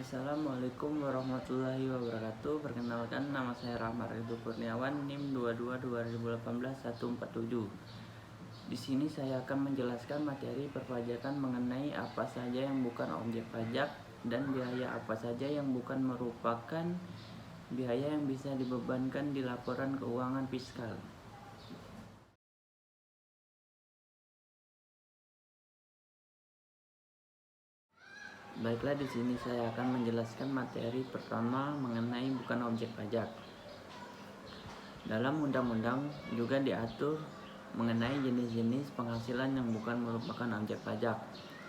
Assalamualaikum warahmatullahi wabarakatuh. Perkenalkan, nama saya Rahmat Ridho Kurniawan, NIM 22 2018 147. Di sini saya akan menjelaskan materi perpajakan mengenai apa saja yang bukan objek pajak dan biaya apa saja yang bukan merupakan biaya yang bisa dibebankan di laporan keuangan fiskal. Baiklah, di sini saya akan menjelaskan materi pertama mengenai bukan objek pajak. Dalam undang-undang juga diatur mengenai jenis-jenis penghasilan yang bukan merupakan objek pajak.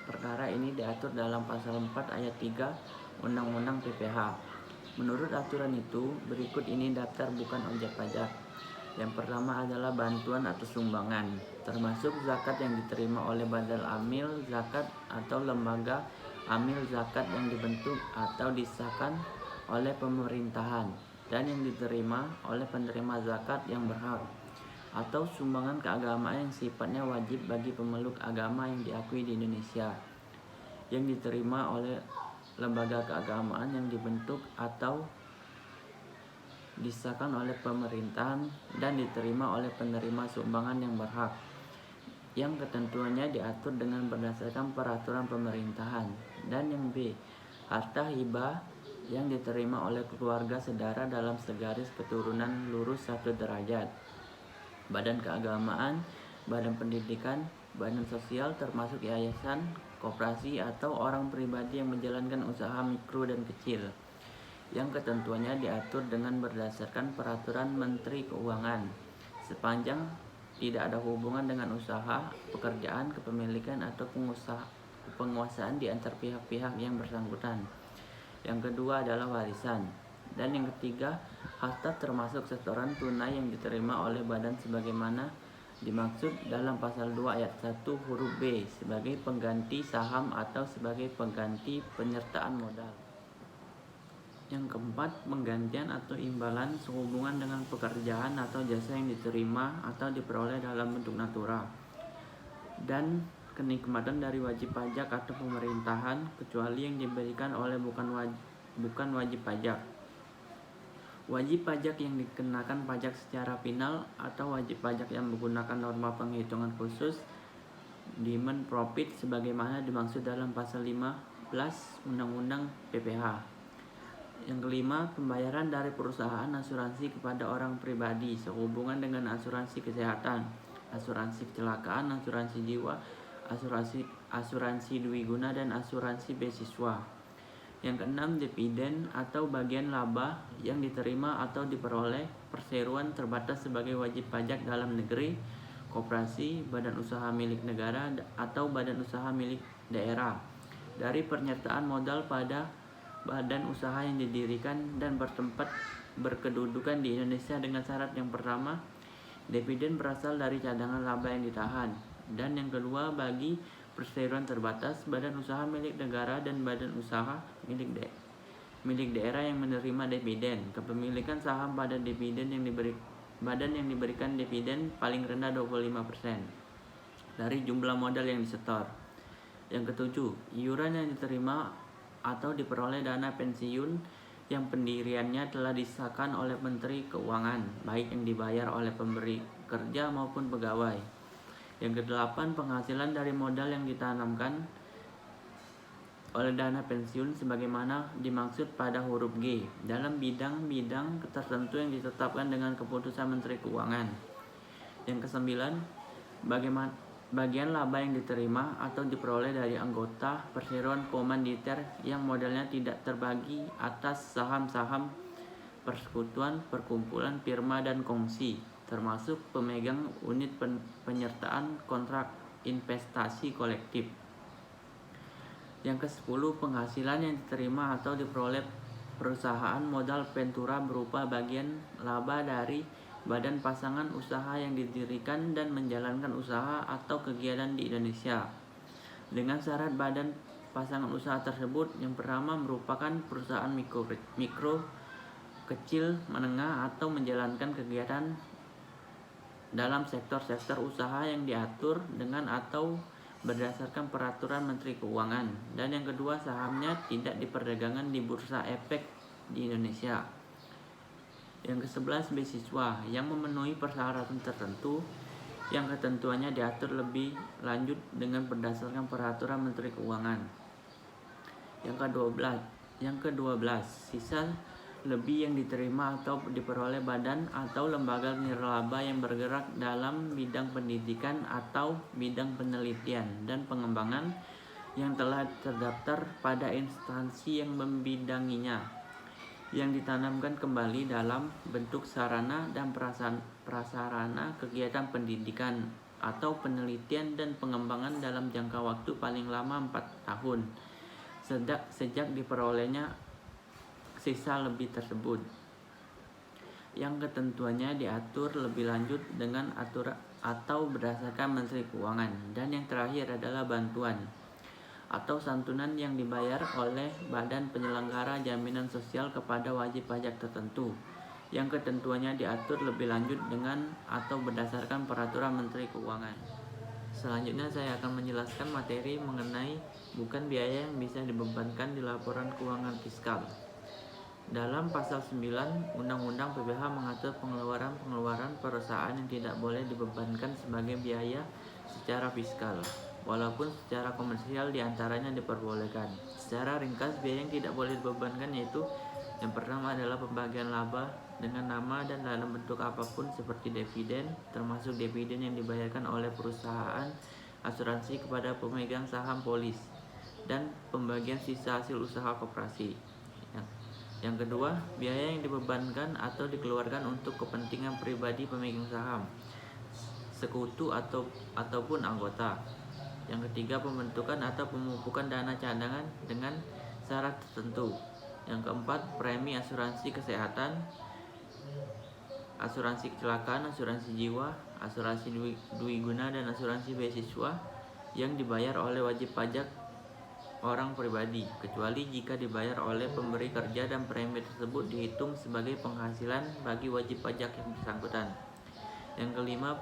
Perkara ini diatur dalam pasal 4 ayat 3 Undang-Undang PPH. Menurut aturan itu, berikut ini daftar bukan objek pajak. Yang pertama adalah bantuan atau sumbangan, termasuk zakat yang diterima oleh Badal Amil Zakat atau lembaga amil zakat yang dibentuk atau disahkan oleh pemerintahan dan yang diterima oleh penerima zakat yang berhak, atau sumbangan keagamaan yang sifatnya wajib bagi pemeluk agama yang diakui di Indonesia, yang diterima oleh lembaga keagamaan yang dibentuk atau disahkan oleh pemerintahan dan diterima oleh penerima sumbangan yang berhak, yang ketentuannya diatur dengan berdasarkan peraturan pemerintahan. Dan yang B, harta hibah yang diterima oleh keluarga sedara dalam segaris keturunan lurus 1 derajat, badan keagamaan, badan pendidikan, badan sosial termasuk yayasan, koperasi atau orang pribadi yang menjalankan usaha mikro dan kecil, yang ketentuannya diatur dengan berdasarkan peraturan Menteri Keuangan, sepanjang tidak ada hubungan dengan usaha, pekerjaan, kepemilikan atau penguasaan di antar pihak-pihak yang bersangkutan. Yang kedua adalah warisan. Dan yang ketiga, harta termasuk setoran tunai yang diterima oleh badan sebagaimana dimaksud dalam pasal 2 ayat 1 huruf B sebagai pengganti saham atau sebagai pengganti penyertaan modal. Yang keempat, penggantian atau imbalan sehubungan dengan pekerjaan atau jasa yang diterima atau diperoleh dalam bentuk natural dan kenikmatan dari wajib pajak atau pemerintahan, kecuali yang diberikan oleh bukan wajib pajak. Wajib pajak yang dikenakan pajak secara final atau wajib pajak yang menggunakan norma penghitungan khusus demand profit sebagaimana dimaksud dalam pasal 15 Undang-Undang PPH. Yang kelima, pembayaran dari perusahaan asuransi kepada orang pribadi sehubungan dengan asuransi kesehatan, asuransi kecelakaan, asuransi jiwa, asuransi dwiguna, dan asuransi beasiswa. Yang keenam, dividen atau bagian laba yang diterima atau diperoleh perseroan terbatas sebagai wajib pajak dalam negeri, koperasi, badan usaha milik negara atau badan usaha milik daerah dari penyertaan modal pada badan usaha yang didirikan dan bertempat berkedudukan di Indonesia dengan syarat yang pertama, dividen berasal dari cadangan laba yang ditahan, dan yang kedua, bagi perseroan terbatas, badan usaha milik negara dan badan usaha milik daerah yang menerima dividen, kepemilikan saham pada dividen yang badan yang diberikan dividen paling rendah 25% dari jumlah modal yang disetor. Yang ketujuh, iuran yang diterima atau diperoleh dana pensiun yang pendiriannya telah disahkan oleh Menteri Keuangan, baik yang dibayar oleh pemberi kerja maupun pegawai. Yang kedelapan, penghasilan dari modal yang ditanamkan oleh dana pensiun sebagaimana dimaksud pada huruf G dalam bidang-bidang tertentu yang ditetapkan dengan keputusan Menteri Keuangan. Yang kesembilan, bagian laba yang diterima atau diperoleh dari anggota perseroan komanditer yang modalnya tidak terbagi atas saham-saham persekutuan, perkumpulan, firma, dan kongsi, termasuk pemegang unit penyertaan kontrak investasi kolektif. Yang ke-10, penghasilan yang diterima atau diperoleh perusahaan modal ventura berupa bagian laba dari badan pasangan usaha yang didirikan dan menjalankan usaha atau kegiatan di Indonesia, dengan syarat badan pasangan usaha tersebut yang pertama merupakan perusahaan mikro, kecil, menengah, atau menjalankan kegiatan dalam sektor-sektor usaha yang diatur dengan atau berdasarkan peraturan Menteri Keuangan. Dan yang kedua, sahamnya tidak diperdagangkan di Bursa Efek di Indonesia. Yang ke-11, beasiswa yang memenuhi persyaratan tertentu yang ketentuannya diatur lebih lanjut dengan berdasarkan peraturan Menteri Keuangan. Yang ke-12, sisa lebih yang diterima atau diperoleh badan atau lembaga nirlaba yang bergerak dalam bidang pendidikan atau bidang penelitian dan pengembangan yang telah terdaftar pada instansi yang membidanginya, yang ditanamkan kembali dalam bentuk sarana dan prasarana kegiatan pendidikan atau penelitian dan pengembangan dalam jangka waktu paling lama 4 tahun sejak diperolehnya sisa lebih tersebut, yang ketentuannya diatur lebih lanjut dengan aturan atau berdasarkan Menteri Keuangan. Dan yang terakhir adalah bantuan atau santunan yang dibayar oleh badan penyelenggara jaminan sosial kepada wajib pajak tertentu, yang ketentuannya diatur lebih lanjut dengan atau berdasarkan peraturan Menteri Keuangan. Selanjutnya saya akan menjelaskan materi mengenai bukan biaya yang bisa dibebankan di laporan keuangan fiskal. Dalam pasal 9 Undang-Undang PPh mengatur pengeluaran perusahaan yang tidak boleh dibebankan sebagai biaya secara fiskal, walaupun secara komersial diantaranya diperbolehkan. Secara ringkas, biaya yang tidak boleh dibebankan yaitu yang pertama adalah pembagian laba dengan nama dan dalam bentuk apapun seperti dividen, termasuk dividen yang dibayarkan oleh perusahaan asuransi kepada pemegang saham polis, dan pembagian sisa hasil usaha koperasi. Yang kedua, biaya yang dibebankan atau dikeluarkan untuk kepentingan pribadi pemegang saham, sekutu ataupun anggota. Yang ketiga, pembentukan atau pemupukan dana cadangan dengan syarat tertentu. Yang keempat, premi asuransi kesehatan, asuransi kecelakaan, asuransi jiwa, asuransi dwi guna, dan asuransi beasiswa yang dibayar oleh wajib pajak orang pribadi, kecuali jika dibayar oleh pemberi kerja dan premi tersebut dihitung sebagai penghasilan bagi wajib pajak yang bersangkutan. Yang kelima,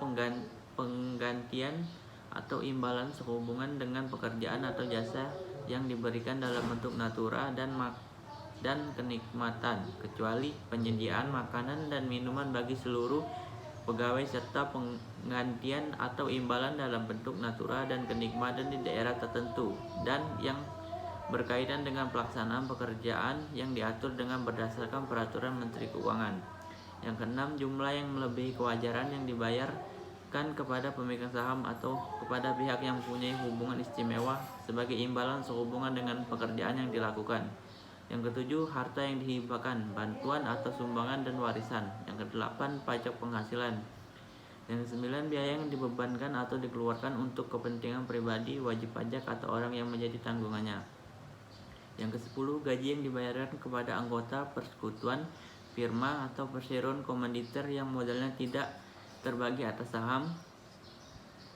penggantian atau imbalan sehubungan dengan pekerjaan atau jasa yang diberikan dalam bentuk natura dan kenikmatan, kecuali penyediaan makanan dan minuman bagi seluruh pegawai serta penggantian atau imbalan dalam bentuk natura dan kenikmatan di daerah tertentu dan yang berkaitan dengan pelaksanaan pekerjaan yang diatur dengan berdasarkan peraturan Menteri Keuangan. Yang keenam, jumlah yang melebihi kewajaran yang dibayarkan kepada pemegang saham atau kepada pihak yang mempunyai hubungan istimewa sebagai imbalan sehubungan dengan pekerjaan yang dilakukan. Yang ketujuh, harta yang dihibahkan, bantuan atau sumbangan dan warisan. Yang kedelapan, pajak penghasilan. Yang kesembilan, biaya yang dibebankan atau dikeluarkan untuk kepentingan pribadi wajib pajak atau orang yang menjadi tanggungannya. Yang kesepuluh, gaji yang dibayarkan kepada anggota persekutuan, firma atau perseroan komanditer yang modalnya tidak terbagi atas saham.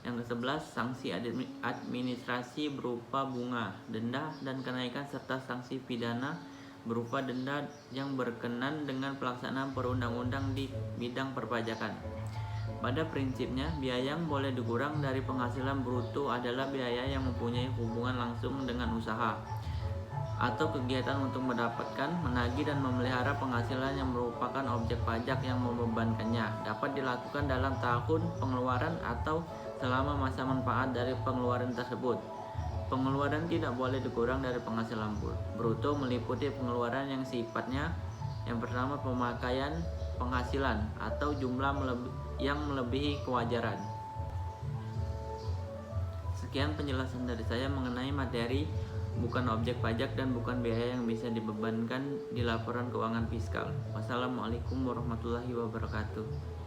Yang ke-11, sanksi administrasi berupa bunga, denda, dan kenaikan serta sanksi pidana berupa denda yang berkenan dengan pelaksanaan perundang-undang di bidang perpajakan. Pada prinsipnya, biaya yang boleh dikurang dari penghasilan bruto adalah biaya yang mempunyai hubungan langsung dengan usaha atau kegiatan untuk mendapatkan, menagih, dan memelihara penghasilan yang merupakan objek pajak yang membebankannya. Dapat dilakukan dalam tahun pengeluaran atau selama masa manfaat dari pengeluaran tersebut. Pengeluaran tidak boleh dikurang dari penghasilan bruto, meliputi pengeluaran yang sifatnya yang pertama pemakaian penghasilan atau jumlah yang melebihi kewajaran. Sekian penjelasan dari saya mengenai materi bukan objek pajak dan bukan biaya yang bisa dibebankan di laporan keuangan fiskal. Wassalamualaikum warahmatullahi wabarakatuh.